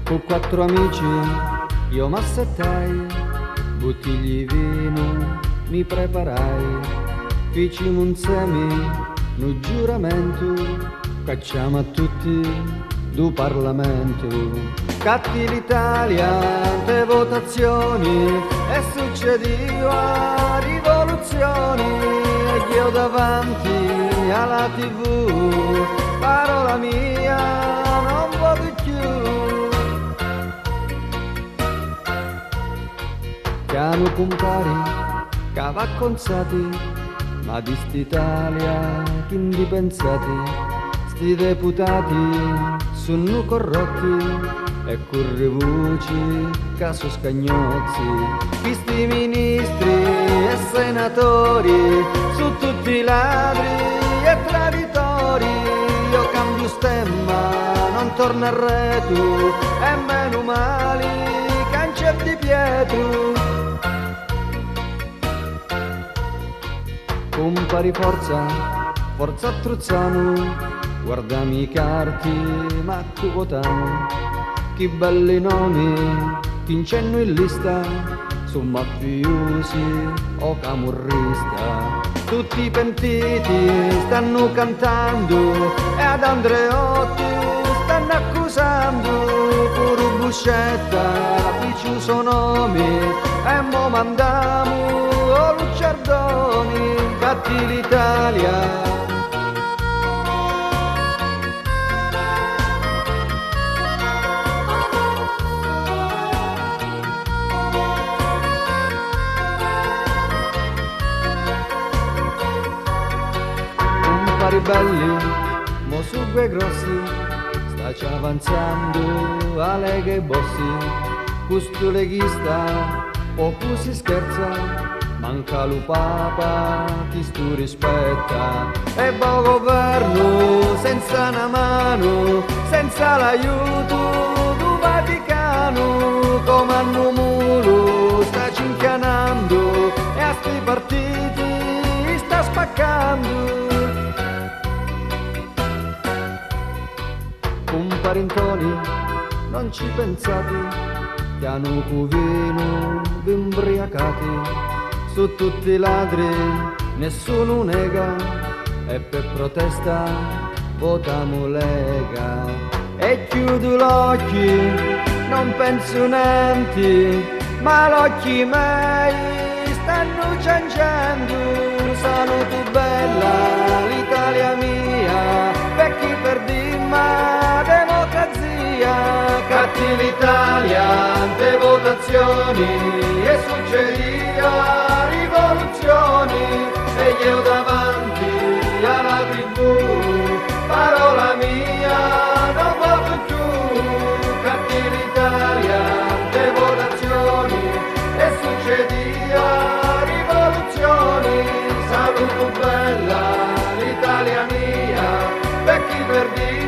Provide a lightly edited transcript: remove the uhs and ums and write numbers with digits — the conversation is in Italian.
Con quattro amici io m'assettai, bottigli vino mi preparai, fecimo un semi, no giuramento, cacciamo a tutti du Parlamento. Catti l'Italia, te votazioni, e succediva rivoluzioni, e io davanti alla TV, parola mia, non voto più. Chiamo compari, cavacconzati, ma di st'Italia chi ndi pensati? Sti deputati sono corrotti e corre voci caso scagnozzi. Questi ministri e senatori su tutti ladri e traditori. Io cambio stemma, non torno a retu, e meno mali cancer di Pietro. Compari forza, forza Truzzano, guardami i carti, ma tu votiamo. Che belli nomi, vincenno in lista, sono mafiosi o camorrista. Tutti i pentiti stanno cantando e ad Andreotti stanno accusando. Pure Buscetta dice suo nome e mo mandiamo Lucciardoni. Catti l'Italia, belli, mo su quei grossi, staci avanzando a Lega e Bossi. Questo leghista, poco si scherza, manca lo Papa, chi stu rispetta. E buon governo, senza una mano, senza l'aiuto del Vaticano. Comando mulo, sta cinchianando, e a sti partiti sta spaccando. Parentoni, non ci pensate, piano cuvino imbriacati, su tutti i ladri nessuno nega, e per protesta votiamo Lega. E chiudo l'occhio, non penso niente, ma l'occhi miei stanno cianciando. Salute bella, l'Italia mia, per chi perdimma catti l'Italia, ante votazioni, e succedia rivoluzioni, e io davanti alla TV, parola mia, non voto più. Catti l'Italia, ante votazioni, e succedia rivoluzioni, saluto bella l'Italia mia, per chi perdì